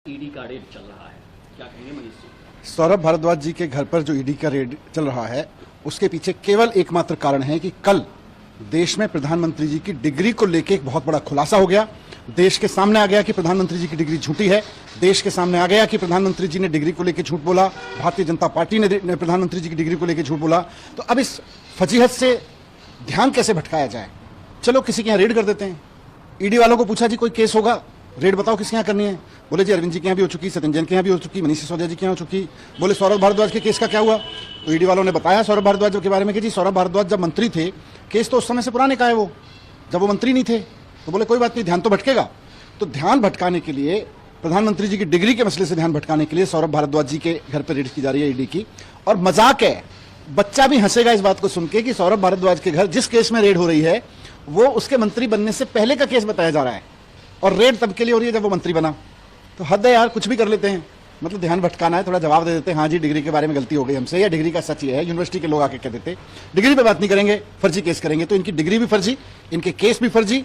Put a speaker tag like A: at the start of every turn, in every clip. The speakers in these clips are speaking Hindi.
A: ईडी का रेड चल रहा है, क्या कहेंगे मनीष जी?
B: सौरभ भारद्वाज जी के घर पर जो ईडी का रेड चल रहा है उसके पीछे केवल एकमात्र कारण है कि कल देश में प्रधानमंत्री जी की डिग्री को लेकर एक बहुत बड़ा खुलासा हो गया। देश के सामने आ गया कि प्रधानमंत्री जी की डिग्री झूठी है। देश के सामने आ गया कि प्रधानमंत्री जी ने डिग्री को लेकर झूठ बोला, भारतीय जनता पार्टी ने प्रधानमंत्री जी की डिग्री को लेकर झूठ बोला। तो अब इस फजीहत से ध्यान कैसे भटकाया जाए? चलो किसी के यहाँ रेड कर देते हैं। ईडी वालों को पूछा जी कोई केस होगा, रेड बताओ किसके यहाँ करनी है। बोले जी अरविंद जी के यहाँ भी हो चुकी, सत्येंद्र जैन के यहाँ भी हो चुकी, मनीष सिसोदिया जी के यहाँ हो चुकी। बोले सौरभ भारद्वाज के केस का क्या हुआ? तो ईडी वालों ने बताया सौरभ भारद्वाज के बारे में कि जी सौरभ भारद्वाज जब मंत्री थे, केस तो उस समय से पुराने का है, वो जब वो मंत्री नहीं थे। तो बोले कोई बात नहीं, ध्यान तो भटकेगा। तो ध्यान भटकाने के लिए, प्रधानमंत्री जी की डिग्री के मसले से ध्यान भटकाने के लिए सौरभ भारद्वाज जी के घर पर रेड की जा रही है ईडी की। और मजाक है, बच्चा भी हंसेगा इस बात को सुन के कि सौरभ भारद्वाज के घर जिस केस में रेड हो रही है वो उसके मंत्री बनने से पहले का केस बताया जा रहा है और रेड तब के लिए हो रही है जब वो मंत्री बना। तो हद है यार, कुछ भी कर लेते हैं। मतलब ध्यान भटकाना है, थोड़ा जवाब दे देते हैं, हाँ जी डिग्री के बारे में गलती हो गई हमसे, या डिग्री का सच ये है। यूनिवर्सिटी के लोग आके कह देते डिग्री पे बात नहीं करेंगे, फर्जी केस करेंगे। तो इनकी डिग्री भी फर्जी, इनके केस भी फर्जी।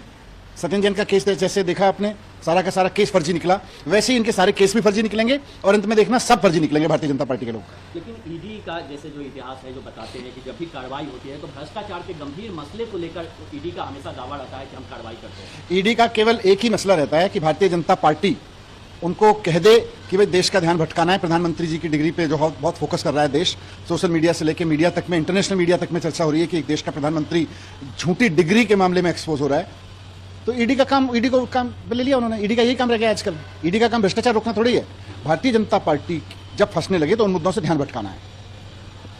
B: सत्येंद्र जैन का केस जैसे देखा आपने, सारा का सारा केस फर्जी निकला, वैसे ही इनके सारे केस भी फर्जी निकलेंगे और अंत में देखना सब फर्जी निकलेंगे भारतीय जनता पार्टी के लोग।
A: लेकिन ईडी का जैसे जो इतिहास है, जो बताते हैं कि जब भी कार्रवाई होती है तो भ्रष्टाचार के गंभीर मसले को लेकर ईडी का हमेशा दावा रहता है कि हम कार्रवाई करते हैं।
B: ईडी का केवल एक ही मसला रहता है कि भारतीय जनता पार्टी उनको कह दे कि भाई देश का ध्यान भटकाना है। प्रधानमंत्री जी की डिग्री पे जो बहुत फोकस कर रहा है देश, सोशल मीडिया से लेकर मीडिया तक में, इंटरनेशनल मीडिया तक में चर्चा हो रही है कि एक देश का प्रधानमंत्री झूठी डिग्री के मामले में एक्सपोज हो रहा है। तो ईडी का काम, ईडी को काम ले लिया उन्होंने। ईडी का यही काम रह गया आजकल। ईडी का काम भ्रष्टाचार रोकना थोड़ी है। भारतीय जनता पार्टी जब फंसने लगे तो उन मुद्दों से ध्यान भटकाना है।